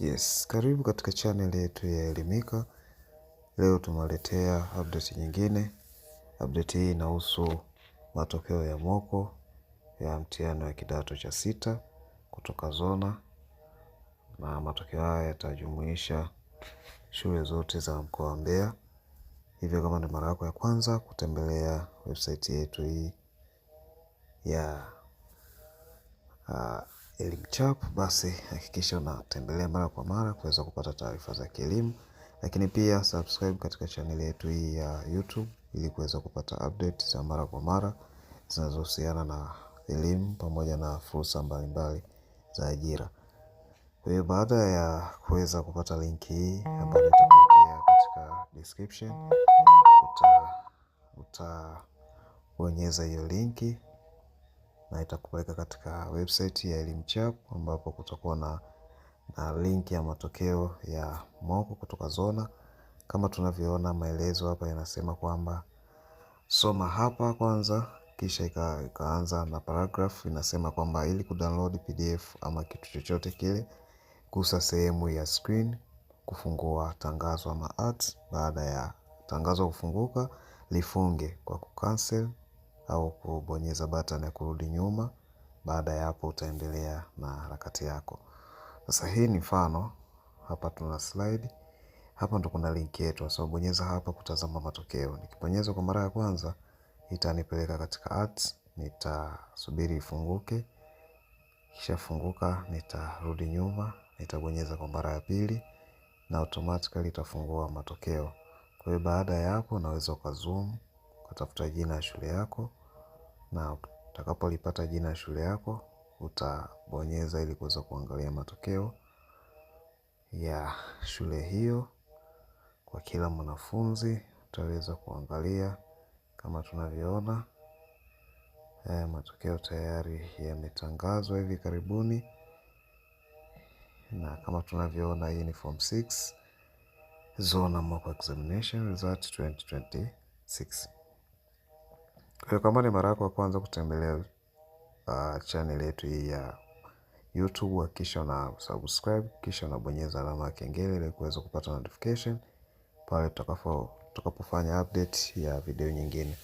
Yes, karibu katika channel yetu ya Elimika. Leo tumeletea update nyingine. Update hii inahusu matokeo ya moko ya mtihani wa kidato cha sita kutoka zona, na matokeo haya yatajumuisha shule zote za mkoa wa Mbeya. Hivyo kama ni mara yako ya kwanza kutembelea website yetu hii ya Elimchap, basi hakikisha unatembelea mara kwa mara kuweza kupata taarifa za kielimu, lakini pia subscribe katika channel yetu hii ya YouTube ili kuweza kupata update za mara kwa mara zinazohusiana na elimu pamoja na fursa mbalimbali za ajira. Kwa hiyo baada ya kuweza kupata link hii ambayo nitakuwekea katika description, utabonyeza hiyo linki na itakupeleka katika website ya Elimchap ambapo kutakuwa na link ya matokeo ya moko kutoka zona. Kama tunavyoona maelezo hapa yanasema kwamba soma hapa kwanza, kisha ikaanza na paragraph inasema kwamba ili kudownload PDF ama kitu chochote kile, gusa sehemu ya screen kufungua tangazo ama ads. Baada ya tangazo kufunguka, lifunge kwa kucancel au kubonyeza button ya kurudi nyuma. Baada ya hapo utaendelea na harakati yako. Sasa hii ni mfano, hapa tuna slide. Hapa ndo kuna link yetu, so bonyeza hapa kutazama matokeo. Nikibonyeza kwa mara ya kwanza itanipeleka katika ads, nitasubiri ifunguke. Kisha funguka, nitarudi nyuma, nitabonyeza kwa mara ya pili na automatically itafungua matokeo. Kwa hiyo baada ya hapo unaweza ukazoom kutafuta jina la shule yako, na utakapolipata jina la shule yako utabonyeza ili kuweza kuangalia matokeo ya shule hiyo. Kwa kila mwanafunzi utaweza kuangalia kama tunavyoona. Matokeo tayari yametangazwa hivi karibuni, na kama tunavyoona hii ni form 6 zona mock examination result 2026. Kwa kama ni mara yako ya kwanza kutembelea channel yetu hii ya YouTube, kisha na subscribe, kisha unabonyeza alama ya kengele ili kuweza kupata notification pale tutakapofanya update ya video nyingine.